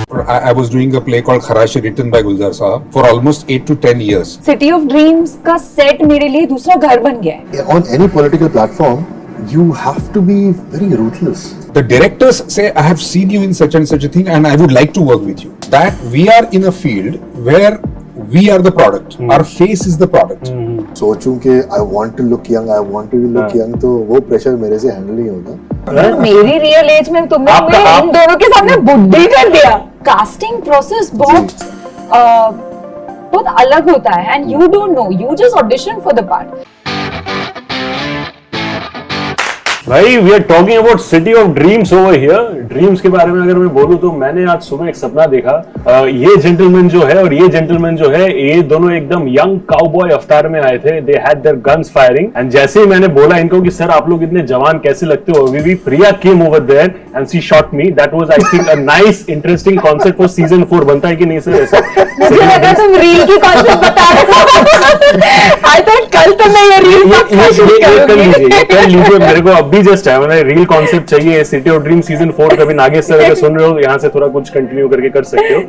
I was doing a play called Kharashi written by Gulzar Sahab for almost 8 to 10 years. City of Dreams का set मेरे लिए दूसरा घर बन गया है. On any political platform, you have to be very ruthless. The directors say, I have seen you in such and such a thing and I would like to work with you. That we are in a field where we are the product. Our face is the product. सोचूं कि I want to look young, I want to look young, तो वो pressure मेरे से handle नहीं होगा. मेरी real as में तुमने मुझे इन दोनों के सामने बुद्धि कर दिया. कास्टिंग प्रोसेस बहुत अलग होता है and you don't know, you just audition for the part. भाई we are talking about city of dreams over here. Dreams के बारे में अगर मैं बोलूं तो मैंने आज सुबह एक सपना देखा. ये जेंटलमैन जो है और ये जेंटलमैन जो है, ये दोनों एकदम यंग काउबॉय अवतार में आए थे. They had there guns firing and जैसे ही मैंने बोला इनको कि सर आप लोग इतने जवान कैसे लगते हो, we Priya came over there and she shot me. That was I think a nice interesting concept for season 4. बनता है कि नहीं सर ऐसा? मुझे लगा तुम रील की कांसेप्ट बता रहे हो. आई थॉट कल तो मैं ये रील कर लीजिए. मेरे को अब जस्ट है मैंने रील कॉन्सेप्ट चाहिए. सिटी ऑफ ड्रीम सीजन 4 कभी नागेश सर अगर सुन रहे हो यहाँ से थोड़ा कुछ कंटिन्यू करके कर सकते हो.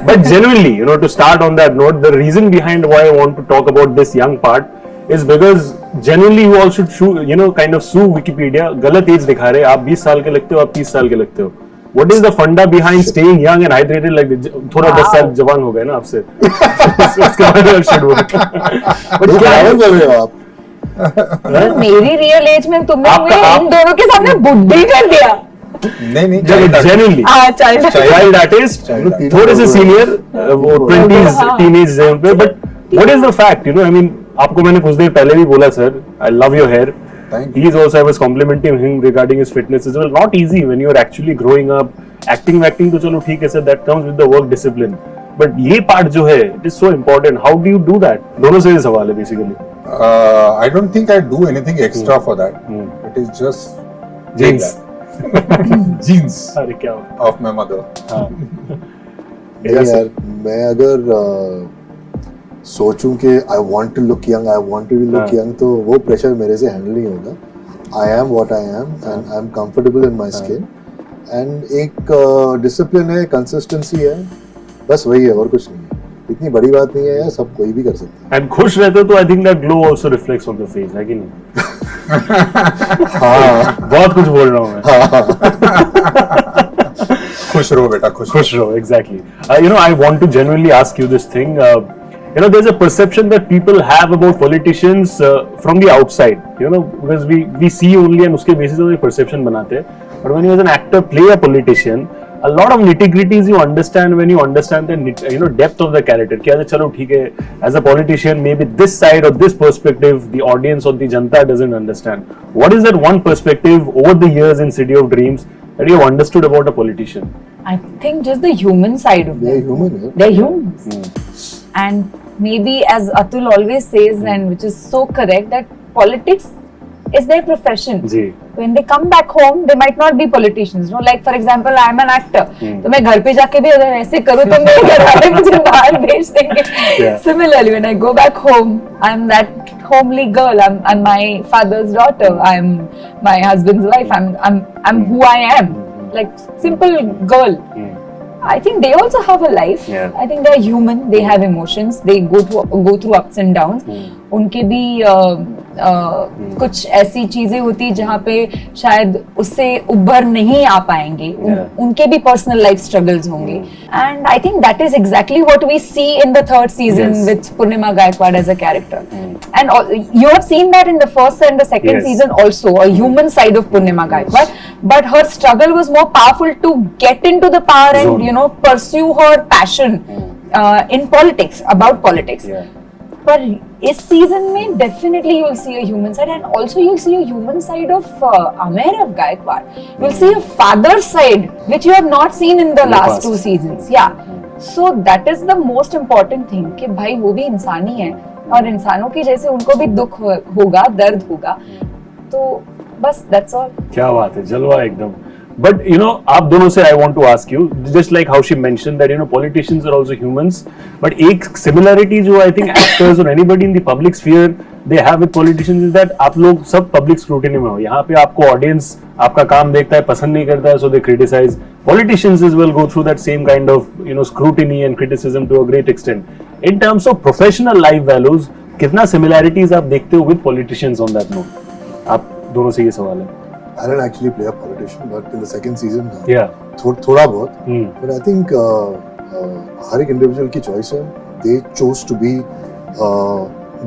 But genuinely you know to start on that note, the reason behind why I want to talk about this young part is because genuinely you all should you know kind of sue Wikipedia. गलत age दिखा रहे. आप 20 साल के लगते हो, आप 30 साल के लगते हो. What is the funda behind staying young and hydrated like this? थोड़ा 10 साल जवान हो गए ना आपसे. उसके बाद शुड वर्क. बट क्या कर रहे हो आप? मेरी रियल एज में तुमने मुझे इन दोनों के सामने बुद्धि कर दिया. नहीं जेन्युइनली चाइल्ड आर्टिस्ट थोड़े से सीनियर वो 20s टीनेज पे. But what is the fact, you know, I mean आपको मैंने कुछ देर पहले भी बोला sir I love your hair. He is also, I was complimenting him regarding his fitness as well. Not easy when you are actually growing up. Acting तो चलो ठीक है sir, that comes with the work discipline. But ये part जो है, it is so important. How do you do that? दोनों से सवाल है basically. I don't think I do anything extra for that. It is just genes. Genes. अरे क्या of my mother. यार मैं अगर सोचूं कि I want to look young, I want to look young, तो वो प्रेशर मेरे से हैंडल नहीं होगा. I am what I am and I'm comfortable in my skin. And एक डिसिप्लिन है, कंसिस्टेंसी है, बस वही है और कुछ नहीं है. इतनी बड़ी बात नहीं है यार, सब कोई भी कर सकता है. And खुश रहते हो तो I think that glow also reflects on the face, है कि नहीं? हाँ, बहुत कुछ बोल रहा हूँ मैं. खुश रहो बेटा, खुश रहो. Exactly. You know, I want to genuinely ask you this thing. You know, there's a perception that people have about politicians from the outside. You know, because we see only and उसके basis पे perception बनाते हैं. But when you as an actor play a politician, a lot of nitty-gritties you understand when you understand the depth of the character. क्या चलो ठीक है, as a politician maybe this side or this perspective the audience or the Janata doesn't understand. What is that one perspective over the years in City of Dreams that you have understood about a politician? I think just the human side of They're them. human. Yeah? They're humans. And maybe as Atul always says, and which is so correct, that politics is their profession. Ji. When they come back home, they might not be politicians. No, like for example, I am an actor. तो मैं घर पे जाके भी अगर ऐसे करूँ तो मेरे घर वाले मुझे बाहर भेज देंगे. Similarly, when I go back home, I'm that homely girl. I'm my father's daughter. I'm my husband's wife. I'm who I am. Like simple girl. I think they also have a life. Yeah. I think they're human. They have emotions. They go through ups and downs. उनके भी कुछ ऐसी चीजें होती जहाँ पे शायद उससे उभर नहीं आ पाएंगे. उनके भी पर्सनल लाइफ स्ट्रगल्स होंगे. And I think that is exactly what we see in the third season with Purnima Gaikwad as a character. And you have seen that in the first and the second season also, a human side of Purnima Gaikwad, but her struggle was more powerful to get into the power and you know pursue her passion in politics, about politics. पर इस season में definitely you will see a human side, and also you will see a human side of Amer of Gaikwad. You will see a father side which you have not seen in the last 2 seasons. Yeah, so that is the most important thing कि भाई वो भी इंसान ही है और इंसानों की जैसे उनको भी दुख होगा, दर्द होगा. तो बस that's all. क्या बात है, जलवा एकदम. But you know, आप दोनों से I want to ask you, just like how she mentioned that you know politicians are also humans, but एक similarity जो I think actors or anybody in the public sphere they have with politicians is that आप लोग सब public scrutiny में हो. यहाँ पे आपको audience आपका काम देखता है, पसंद नहीं करता है, so they criticize. Politicians as well go through that same kind of you know scrutiny and criticism to a great extent. In terms of professional life values, कितना similarities आप देखते हो with politicians on that note? आप दोनों से ये सवाल है. I didn't actually play a politician, but in the second season, Yeah. थोड़ा बहुत. But I think हर एक individual की choice है. They chose to be,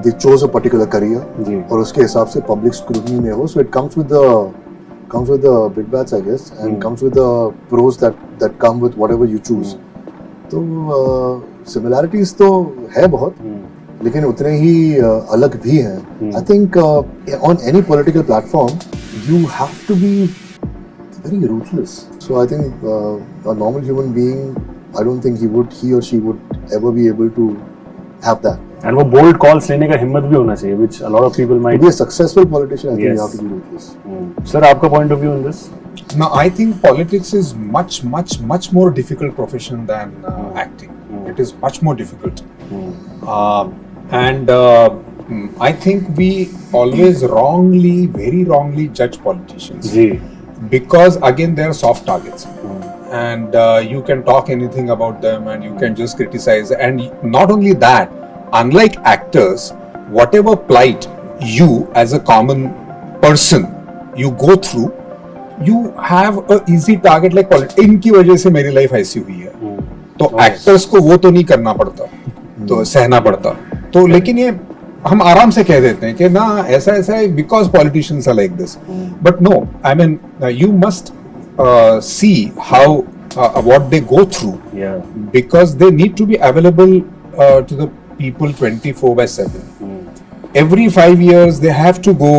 they chose a particular career. जी. और उसके हिसाब से public scrutiny में हो. So it comes with the big bats, I guess, and comes with the pros that come with whatever you choose. तो similarities तो है बहुत. लेकिन उतने ही अलग भी हैं. I think on any political platform you have to be very ruthless. So I think a normal human being, I don't think he or she would ever be able to have that. And वो bold calls लेने का हिम्मत भी होना चाहिए, which a lot of people might. To be a successful politician, I think Yes. you have to be ruthless. Sir, आपका point of view on this? Now, I think politics is much more difficult profession than acting. It is much more difficult. I think we always very wrongly judge politicians. Ji. Because again, they are soft targets. And you can talk anything about them and you can just criticize. And not only that, unlike actors, whatever plight you as a common person you go through, you have a easy target like politics. इनकी वजह से मेरी life ऐसी हुई है. तो actors को वो तो नहीं करना पड़ता, तो सहना पड़ता. तो लेकिन ये हम आराम से कह देते हैं कि ना ऐसा है because politicians are like this. But no, I mean you must see how what they go through. Yeah. Because they need to be available to the people 24/7. Every 5 years they have to go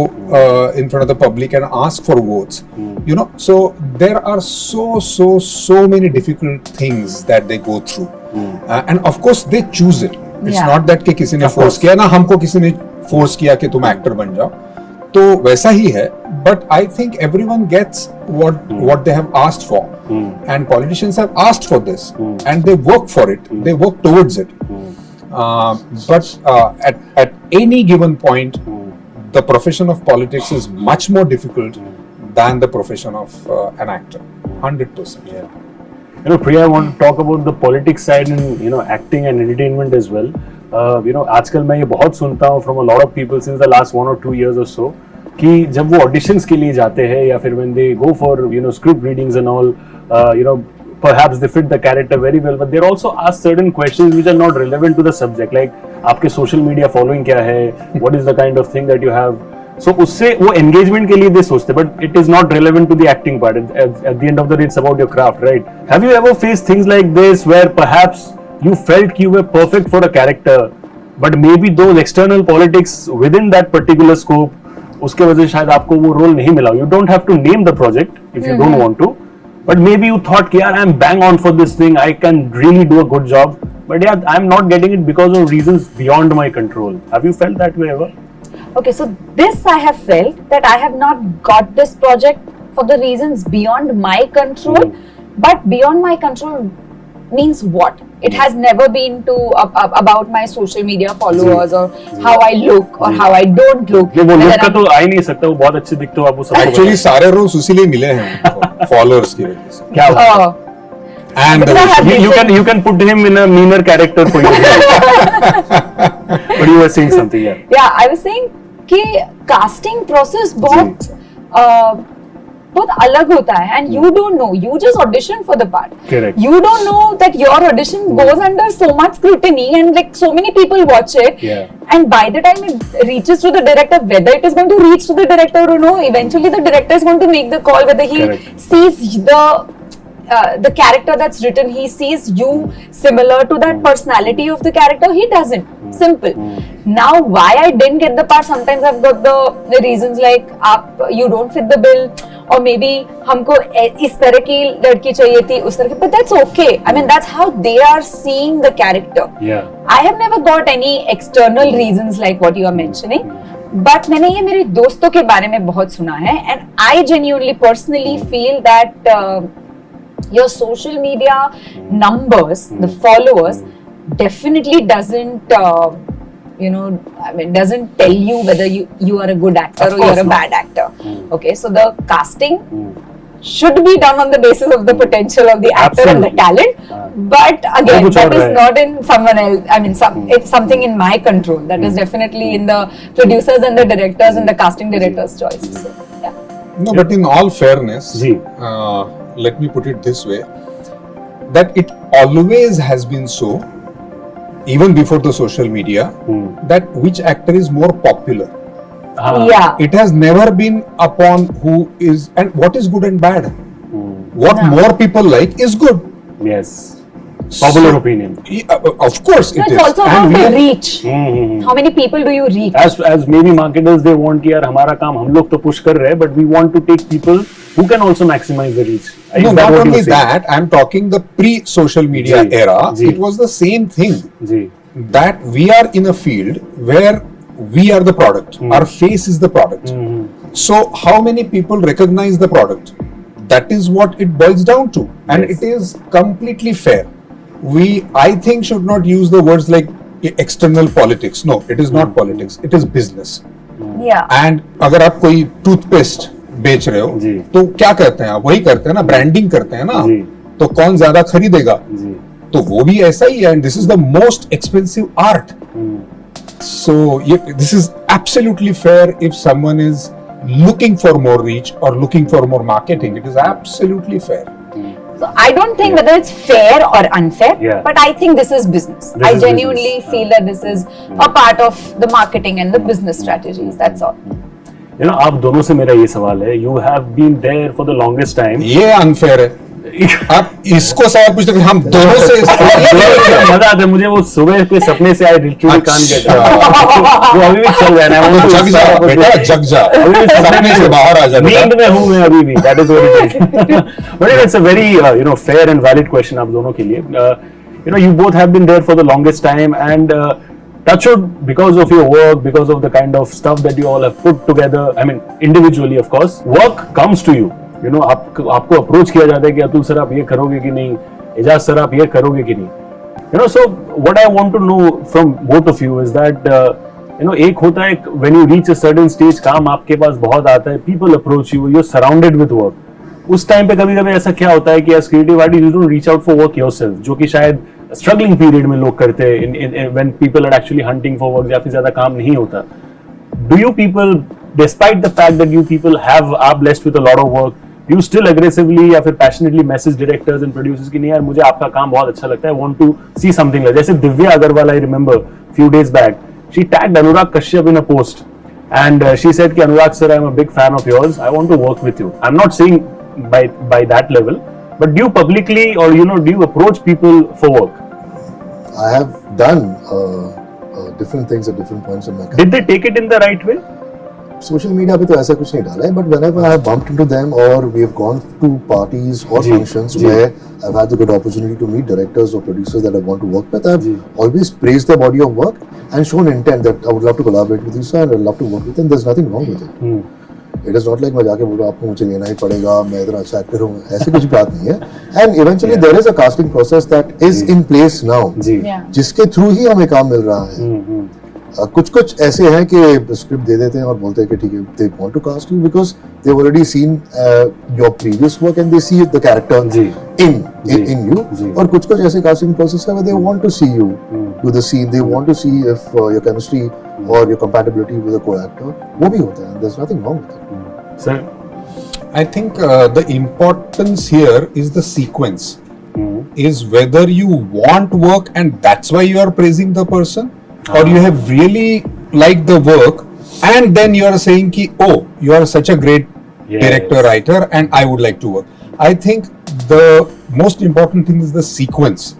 in front of the public and ask for votes. You know, so there are so many difficult things that they go through. And of course they choose it. It's Yeah. not that कि किसी ने force किया ना, हमको किसी ने force किया कि तुम actor बन जाओ. तो वैसा ही है. But I think everyone gets what they have asked for. And politicians have asked for this. And they work for it. They work towards it. But at any given point, the profession of politics is much more difficult than the profession of an actor. 100%. Yeah. You know, Priya, I want to talk about the politics side and you know acting and entertainment as well. You know, आजकल मैं ये बहुत सुनता हूँ from a lot of people since the last 1 or 2 years or so कि जब वो auditions के लिए जाते हैं या फिर when they go for you know script readings and all, you know perhaps they fit the character very well, but they're also asked certain questions which are not relevant to the subject, like आपके social media following क्या है, what is the kind of thing that you have. So उससे वो engagement के लिए they सोचते, but it is not relevant to the acting part. At the end of the day, it's about your craft, right? Have you ever faced things like this where perhaps you felt you were perfect for a character, but maybe those external politics within that particular scope, उसके वजह से शायद आपको वो role नहीं मिला? You don't have to name the project if you don't want to, but maybe you thought कि यार I'm bang on for this thing, I can really do a good job, but yeah, I'm not getting it because of reasons beyond my control. Have you felt that way ever? Okay, so this I have felt that I have not got this project for the reasons beyond my control. But beyond my control means what? It has never been to about my social media followers or how I look or how I don't look. वो Whether look का I'm- तो आ ही नहीं सकता, वो बहुत अच्छे दिखते हो आप उस Actually सारे रोल्स उसीलिए मिले हैं followers की वजह से. क्या Oh, And because I have you can put him in a meaner character for you. But you were saying something, yeah. yeah, I was saying कि casting process बहुत अलग होता है and you don't know, you just audition for the part. Correct. You don't know that your audition goes under so much scrutiny and like so many people watch it. Yeah. And by the time it reaches to the director, whether it is going to reach to the director or no, eventually the director is going to make the call whether he Correct. sees the character that's written, he sees you similar to that personality of the character, he doesn't. Simple. Now why I didn't get the part, sometimes I've got the reasons like you don't fit the bill, or maybe हमको इस तरह की लड़की चाहिए थी, उस तरह की, but that's okay. I mean that's how they are seeing the character. Yeah. I have never got any external reasons like what you are mentioning, but मैंने ये मेरे दोस्तों के बारे में बहुत सुना है, and I genuinely personally feel that your social media numbers, the followers definitely doesn't doesn't tell you whether you are a good actor or you're a bad actor. Okay, so the casting should be done on the basis of the potential of the actor and the talent, but again that is not in someone else. I mean, it's something in my control. That is definitely in the producers and the directors and the casting directors' choice. So, yeah. No, but in all fairness, let me put it this way, that it always has been so, even before the social media, that which actor is more popular. Yeah. It has never been upon who is and what is good and bad. What more people like is good. Yes. Popular opinion. Of course No, it it's is. also And about we the are- reach. How many people do you reach? As maybe marketers, they want कि यार हमारा काम हम लोग तो push कर रहे हैं, but we want to take people who can also maximize the reach. Is No, that not what only you're saying? that, I'm talking the pre-social media Ji, era. ji. It was the same thing. Ji. That we are in a field where we are the product. Our face is the product. So how many people recognize the product? That is what it boils down to, and Yes. it is completely fair. I think, should not use the words like external politics. No, it is not politics. It is business. Yeah. And अगर आप कोई toothpaste बेच रहे हो जी। तो क्या करते हैं आप? वही करते हैं ना, ब्रांडिंग करते हैं ना। जी। तो कौन ज्यादा खरीदेगा? जी. तो वो भी ऐसा ही है, and this is the most expensive art. So this is absolutely fair if someone is looking for more reach or looking for more marketing. It is absolutely fair. So I don't think whether it's fair or unfair, Yeah. but I think this is business. This I is genuinely business. feel that this is a part of the marketing and the business strategies. That's all. You know, आप दोनों से मेरा ये सवाल है. You have been there for the longest time. ये unfair है. आप इसको सवाल पूछते हैं, हम दोनों से मजा आता है मुझे. वो सुबह के सपने से आए लिटरली कान के वो अभी भी चल रहा है. तो जग जा बेटा, जग जा, सपने से बाहर आ जा बेटा. नींद में हूँ मैं अभी भी. That is what it is. But it's a very fair and valid question आप दोनों के लिए. You both have been there for the longest time, and touch wood, because of your work, because of the kind of stuff that you all have put together, I mean individually of course, work comes to you. आपको approach किया जाता है कि Atul sir आप ये करोगे कि नहीं, एजाज सर आप ये करोगे कि नहीं. So what I want to know from both of you is that एक होता है when you reach a certain stage, काम आपके पास बहुत आता है, people approach you, you're surrounded with work. उस टाइम पे कभी कभी ऐसा क्या होता है कि as creative artists you don't reach out for work yourself, जो कि शायद struggling period में लोग करते हैं when people are actually hunting for work या फिर ज्यादा काम नहीं होता. Do you people, despite the fact that you people are blessed with a lot of work, you still aggressively या फिर passionately message directors and producers कि नहीं यार मुझे आपका काम बहुत अच्छा लगता है, want to see something like, जैसे Divya Agarwal, I remember few days back she tagged Anurag Kashyap in a post and she said कि Anurag sir, I'm a big fan of yours, I want to work with you. I'm not saying by that level, but do you publicly or do you approach people for work? I have done different things at different points in my career. Did they take it in the right way? Social media पे तो ऐसा कुछ नहीं डाला है, but whenever I have bumped into them or we have gone to parties or ji, functions ji. where I've had the good opportunity to meet directors or producers that I want to work with, I've ji. always praised their body of work and shown intent that I would love to collaborate with you sir and I'd love to work with them. There's nothing wrong with it. It is not like मैं जाके बोल रहा हूँ आपको मुझे लेना ही पड़ेगा, मैं इतना अच्छा एक्टर हूँ, ऐसी कुछ बात नहीं है. And eventually there is a casting process that is in place now, ji. Yeah. जिसके थ्रू ही हमें काम मिल रहा है. कुछ ऐसे हैं कि स्क्रिप्ट दे देते हैं और बोलते हैं कि ठीक है, they want to cast you because they've already seen your previous work and they see the character ji. in you. जी. और कुछ ऐसे casting process है where they want to see you do the scene, they want to see if your chemistry or your compatibility with a co-actor, वो भी होता है. There's nothing wrong with it. Sir? I think the importance here is the sequence. Is whether you want work and that's why you are praising the person, or you have really liked the work and then you are saying ki, oh, you are such a great Yes. director, writer and I would like to work. I think the most important thing is the sequence,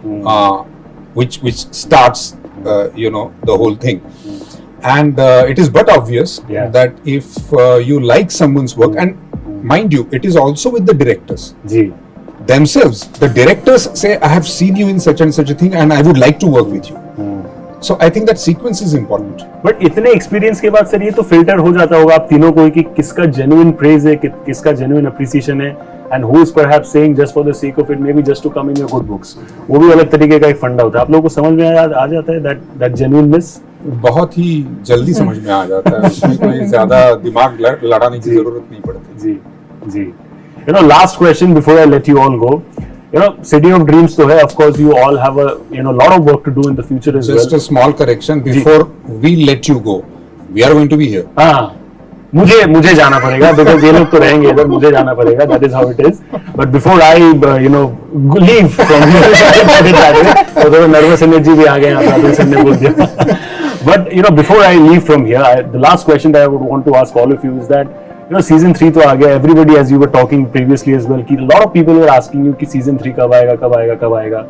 which starts the whole thing. And it is but obvious Yeah. that if you like someone's work, and mind you, it is also with the directors ji. themselves. The directors say, I have seen you in such and such a thing and I would like to work with you. So I think that sequence is important. But इतने experience के बाद sir ये तो filter हो जाता होगा आप तीनों को कि किसका जेन्युइन प्रेज है किसका जेन्युइन अप्रिसिएशन है and who is perhaps saying just for the sake of it may be just to come in your good books. वो भी अलग तरीके का एक फंडा होता है. आप लोगों को समझ में आ जाता है दैट जेन्युइननेस बहुत ही जल्दी समझ में आ जाता है. उसमें कोई ज्यादा दिमाग लड़ाने की जरूरत नहीं पड़ती. जी जी. You know, last question before I let you all go. You know, City of Dreams तो है. Of course, you all have a lot of work to do in the future as well. Just a small correction before we let you go. We are going to be here. हाँ, मुझे जाना पड़ेगा because ये लोग तो रहेंगे इधर. मुझे जाना पड़ेगा. That is how it is. But before I leave from here, तो nervous energy भी आ गया. आदिल सर ने बोल दिया. But before I leave from here, the last question that I would want to ask all of you is that. Season 3 तो आ गया. Everybody, as you were talking previously as well, कि a lot of people were asking you कि season 3 कब आएगा.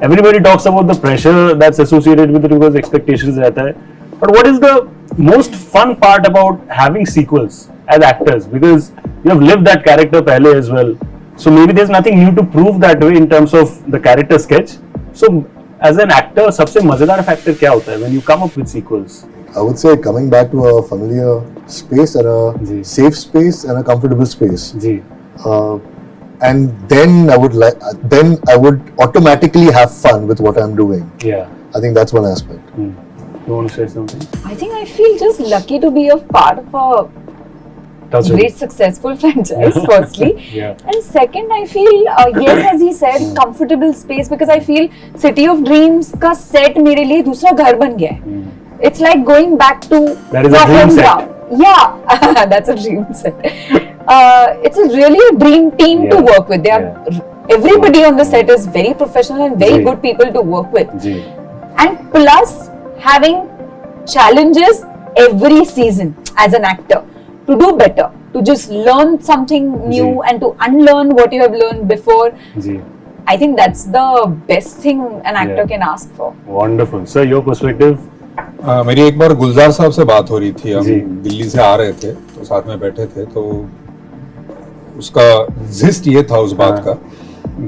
Everybody talks about the pressure that's associated with it because expectations रहता है. But what is the most fun part about having sequels as actors? Because you have lived that character पहले as well. So maybe there's nothing new to prove that way in terms of the character sketch. So as an actor, सबसे मजेदार factor क्या होता है when you come up with sequels? I would say coming back to a familiar space and a safe space and a comfortable space. Ji. And then I would automatically have fun with what I'm doing. Yeah. I think that's one aspect. You want to say something? I think I feel just lucky to be a part of a great successful franchise firstly. Yeah. And second I feel yes, as he said, comfortable space, because I feel City of Dreams का set मेरे लिए दूसरा घर बन गया है. It's like going back to that is a dream set. Yeah, that's a dream set. It's really a dream team to work with. They are everybody on the set is very professional and very good people to work with. And plus having challenges every season as an actor to do better, to just learn something new and to unlearn what you have learned before. I think that's the best thing an actor can ask for. Wonderful. Sir, your perspective? मेरी एक बार गुलजार साहब से बात हो रही थी. हम दिल्ली से आ रहे थे तो साथ में बैठे थे, तो उसका जिस्ट ये था उस बात का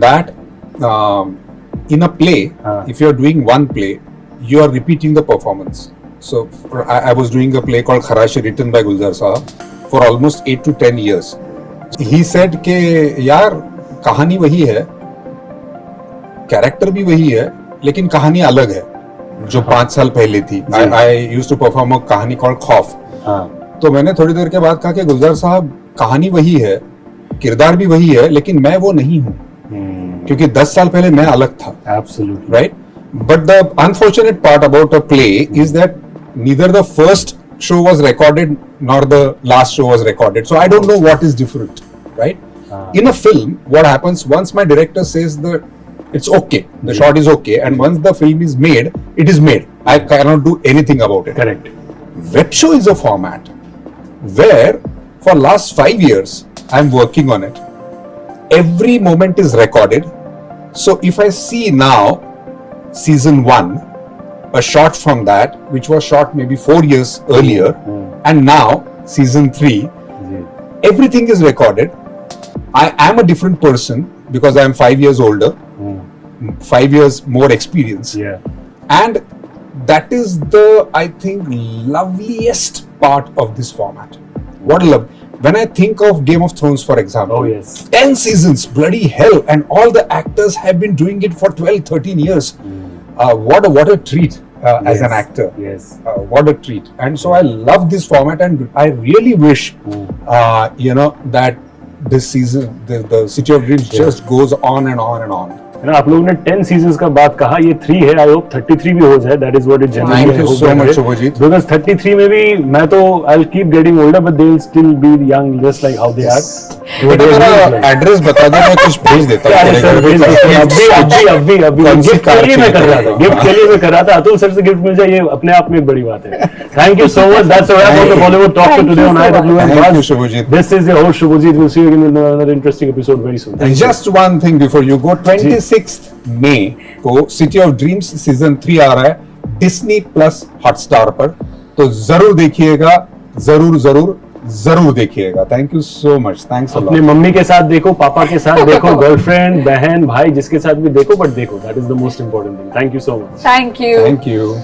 that in a play, if you are doing one play, you are repeating the performance. So I was doing a play called Kharashi written by Gulzar Sahab for almost 8 to 10 years. He said कि यार कहानी वही है, character भी वही है, लेकिन कहानी अलग है जो 5 साल पहले थी. I used to perform a कहानी called खौफ. तो मैंने थोड़ी देर के बाद कहा कि गुलजार साहब कहानी वही है, किरदार भी वही है, लेकिन मैं वो नहीं हूँ, क्योंकि 10 साल पहले मैं अलग था. Absolutely. Right? But the unfortunate part about a play is that neither the first show was recorded nor the last show was recorded. So I don't know what is different. Right? In a film, what happens once my director says that it's okay, the shot is okay, and once the film is made, it is made. I cannot do anything about it. Correct. Web show is a format where for last 5 years I'm working on it. Every moment is recorded. So if I see now season 1, a shot from that which was shot maybe 4 years earlier, and now season 3, everything is recorded. I am a different person because I am 5 years older, 5 years more experience. And that is the, I think, loveliest part of this format. What love. When I think of Game of Thrones, for example, 10 seasons, bloody hell, and all the actors have been doing it for 12, 13 years. What a treat as an actor. What a treat. And so I love this format, and I really wish, that this season, the City of Dreams just goes on and on and on. आप लोगों ने 10 seasons का बात कहा, ये 3 है. I hope 33 भी हो जाए. That is what it generally. Thank you so much Shubhajit. Because 33 में भी मैं तो I will keep getting older, but they will still be young just like how they are. मेरा एड्रेस बता दो, मैं कुछ भेज देता हूं. अभी गिफ्ट के लिए मैं कर रहा था. अतुल सर से गिफ्ट मिल जाए, ये अपने आप में एक बड़ी बात है. Thank you so much. That's all for Bollywood talk today on IWMBuzz. Thank you Shubhajit. This is your host Shubhajit. Will see you again in another interesting episode very soon. Just one thing before you go. 26th May को city of dreams season 3 आ रहा है Disney plus Hotstar पर, तो जरूर देखिएगा, जरूर देखिएगा. Thank you so much. Thanks. अपने मम्मी के साथ देखो, पापा के साथ देखो, गर्लफ्रेंड, बहन, भाई, जिसके साथ भी देखो, बट देखो. That is the most important thing. Thank you so much. Thank you. Thank you.